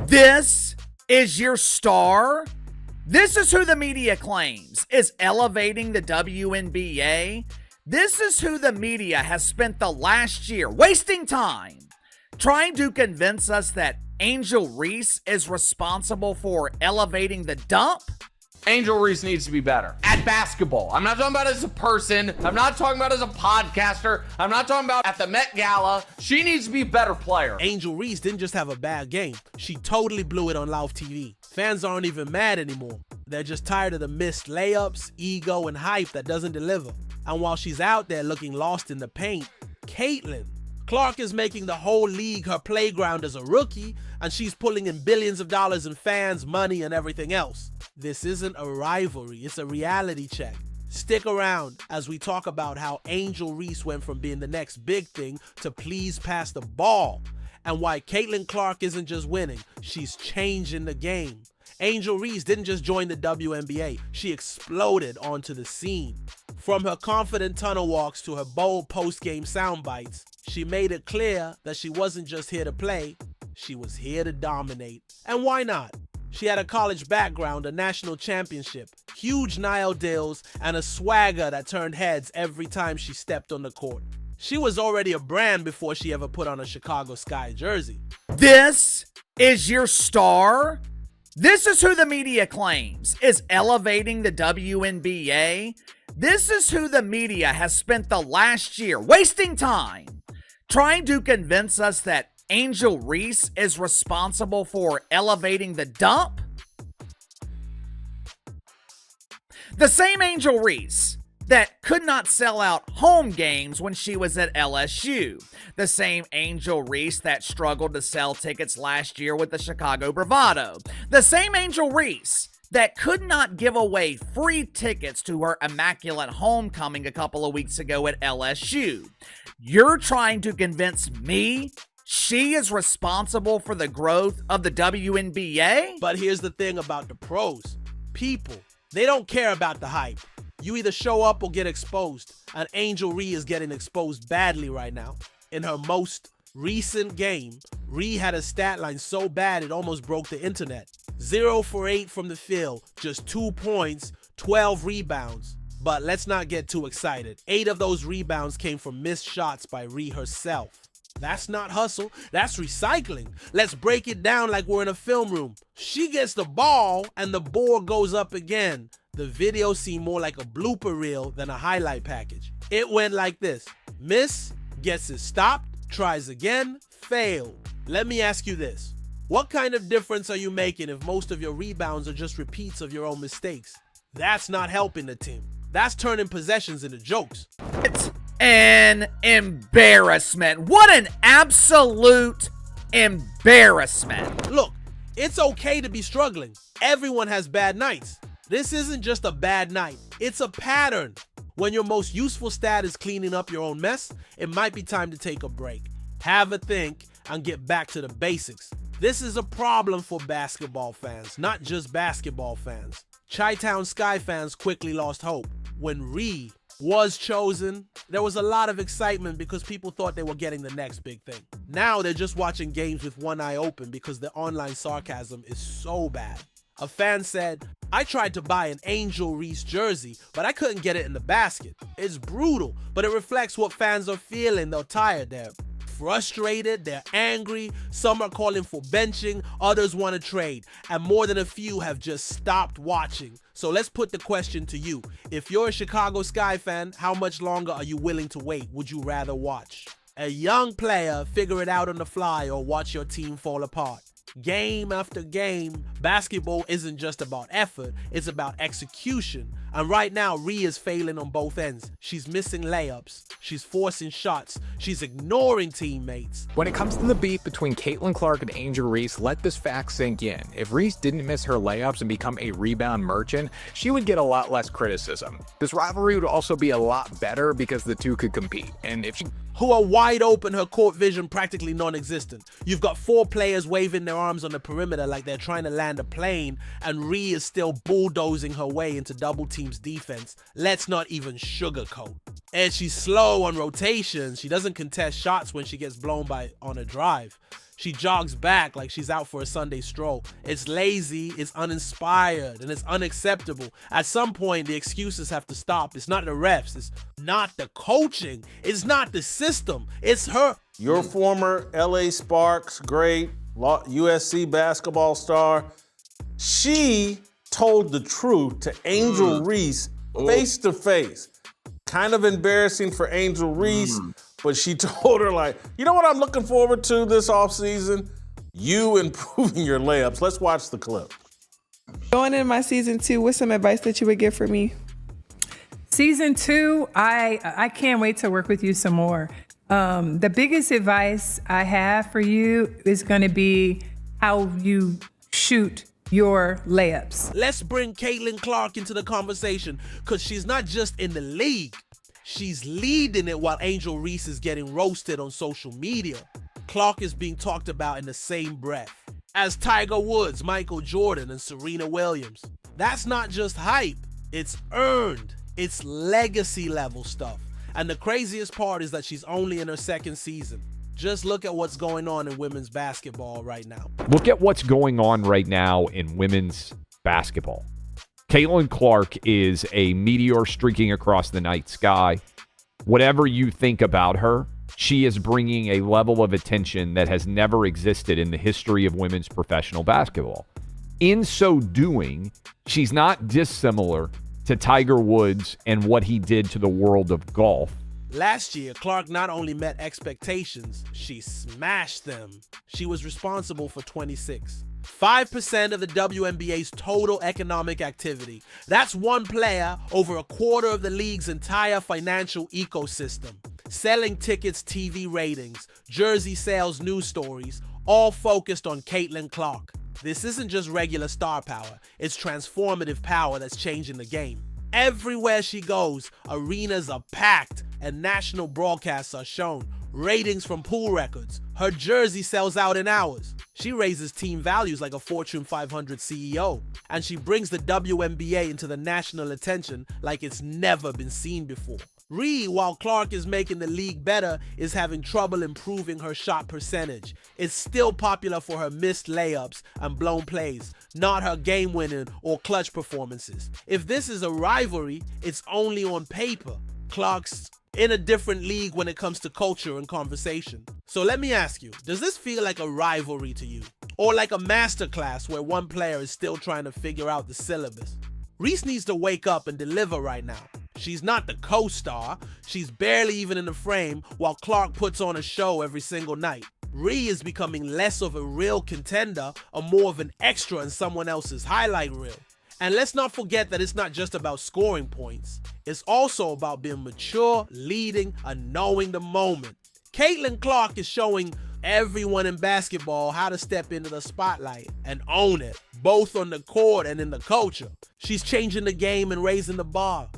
This is your star? This is who the media claims is elevating the WNBA? This is who the media has spent the last year wasting time trying to convince us that Angel Reese is responsible for elevating the dump? Angel Reese needs to be better at basketball. I'm not talking about as a person. I'm not talking about as a podcaster. I'm not talking about at the Met Gala. She needs to be a better player. Angel Reese didn't just have a bad game. She totally blew it on live TV. Fans aren't even mad anymore. They're just tired of the missed layups, ego, and hype that doesn't deliver. And while she's out there looking lost in the paint, Caitlin Clark is making the whole league her playground as a rookie, and she's pulling in billions of dollars in fans, money, and everything else. This isn't a rivalry, it's a reality check. Stick around as we talk about how Angel Reese went from being the next big thing to please pass the ball, and why Caitlin Clark isn't just winning, she's changing the game. Angel Reese didn't just join the WNBA, she exploded onto the scene. From her confident tunnel walks to her bold post-game sound bites, she made it clear that she wasn't just here to play, she was here to dominate. And why not? She had a college background, a national championship, huge Nile deals, and a swagger that turned heads every time she stepped on the court. She was already a brand before she ever put on a Chicago Sky jersey. This is your star? This is who the media claims is elevating the WNBA? This is who the media has spent the last year wasting time trying to convince us that Angel Reese is responsible for elevating the dump? The same Angel Reese that could not sell out home games when she was at LSU. The same Angel Reese that struggled to sell tickets last year with the Chicago Bravado. The same Angel Reese that could not give away free tickets to her immaculate homecoming a couple of weeks ago at LSU. You're trying to convince me she is responsible for the growth of the WNBA? But here's the thing about the pros. People, they don't care about the hype. You either show up or get exposed, and Angel Reese is getting exposed badly right now. In her most recent game, Reese had a stat line so bad it almost broke the internet. 0 for 8 from the field, just 2 points, 12 rebounds. But let's not get too excited. 8 of those rebounds came from missed shots by Reese herself. That's not hustle, that's recycling. Let's break it down like we're in a film room. She gets the ball and the board goes up again. The video seemed more like a blooper reel than a highlight package. It went like this: miss, gets it stopped, tries again, failed. Let me ask you this. What kind of difference are you making if most of your rebounds are just repeats of your own mistakes? That's not helping the team. That's turning possessions into jokes. It's an embarrassment. What an absolute embarrassment. Look, it's okay to be struggling. Everyone has bad nights. This isn't just a bad night, it's a pattern. When your most useful stat is cleaning up your own mess, it might be time to take a break. Have a think and get back to the basics. This is a problem for basketball fans, not just basketball fans. Chi-Town Sky fans quickly lost hope. When Reese was chosen, there was a lot of excitement because people thought they were getting the next big thing. Now they're just watching games with one eye open because the online sarcasm is so bad. A fan said, "I tried to buy an Angel Reese jersey, but I couldn't get it in the basket. It's brutal, but it reflects what fans are feeling. They're tired, they're frustrated, they're angry. Some are calling for benching, others want to trade, and more than a few have just stopped watching." So let's put the question to you. If you're a Chicago Sky fan, how much longer are you willing to wait? Would you rather watch a young player figure it out on the fly or watch your team fall apart? Game after game, basketball isn't just about effort, it's about execution. And right now, Reese is failing on both ends. She's missing layups, she's forcing shots, she's ignoring teammates. When it comes to the beef between Caitlin Clark and Angel Reese, let this fact sink in. If Reese didn't miss her layups and become a rebound merchant, she would get a lot less criticism. This rivalry would also be a lot better because the two could compete. And if she who are wide open, her court vision practically non-existent. You've got 4 players waving their arms on the perimeter like they're trying to land a plane, and Reese is still bulldozing her way into double teams defense. Let's not even sugarcoat. And she's slow on rotation. She doesn't contest shots when she gets blown on a drive. She jogs back like she's out for a Sunday stroll. It's lazy, it's uninspired, and it's unacceptable. At some point, the excuses have to stop. It's not the refs, it's not the coaching, it's not the system, it's her. Your former LA Sparks great, USC basketball star, she told the truth to Angel Reese face to face. Kind of embarrassing for Angel Reese, but she told her, like, you know what I'm looking forward to this offseason? You improving your layups. Let's watch the clip. Going into my season 2, what's some advice that you would give for me? Season 2, I can't wait to work with you some more. The biggest advice I have for you is going to be how you shoot your layups. Let's bring Caitlin Clark into the conversation, because she's not just in the league, she's leading it while Angel Reese is getting roasted on social media. Clark is being talked about in the same breath as Tiger Woods, Michael Jordan, and Serena Williams. That's not just hype, it's earned. It's legacy level stuff. And the craziest part is that she's only in her second season. Just look at what's going on in women's basketball right now. Look at what's going on right now in women's basketball. Caitlin Clark is a meteor streaking across the night sky. Whatever you think about her, she is bringing a level of attention that has never existed in the history of women's professional basketball. In so doing, she's not dissimilar to Tiger Woods and what he did to the world of golf. Last year, Clark not only met expectations, she smashed them. She was responsible for 5% of the WNBA's total economic activity. That's one player over a quarter of the league's entire financial ecosystem. Selling tickets, TV ratings, jersey sales, news stories, all focused on Caitlin Clark. This isn't just regular star power, it's transformative power that's changing the game. Everywhere she goes, arenas are packed and national broadcasts are shown. Ratings from pool records. Her jersey sells out in hours. She raises team values like a Fortune 500 CEO. And she brings the WNBA into the national attention like it's never been seen before. Ree, while Clark is making the league better, is having trouble improving her shot percentage. It's still popular for her missed layups and blown plays, not her game-winning or clutch performances. If this is a rivalry, it's only on paper. Clark's in a different league when it comes to culture and conversation. So let me ask you, does this feel like a rivalry to you? Or like a masterclass where one player is still trying to figure out the syllabus? Reese needs to wake up and deliver right now. She's not the co-star, she's barely even in the frame while Clark puts on a show every single night. Ree is becoming less of a real contender and more of an extra in someone else's highlight reel. And let's not forget that it's not just about scoring points. It's also about being mature, leading, and knowing the moment. Caitlin Clark is showing everyone in basketball how to step into the spotlight and own it, both on the court and in the culture. She's changing the game and raising the bar.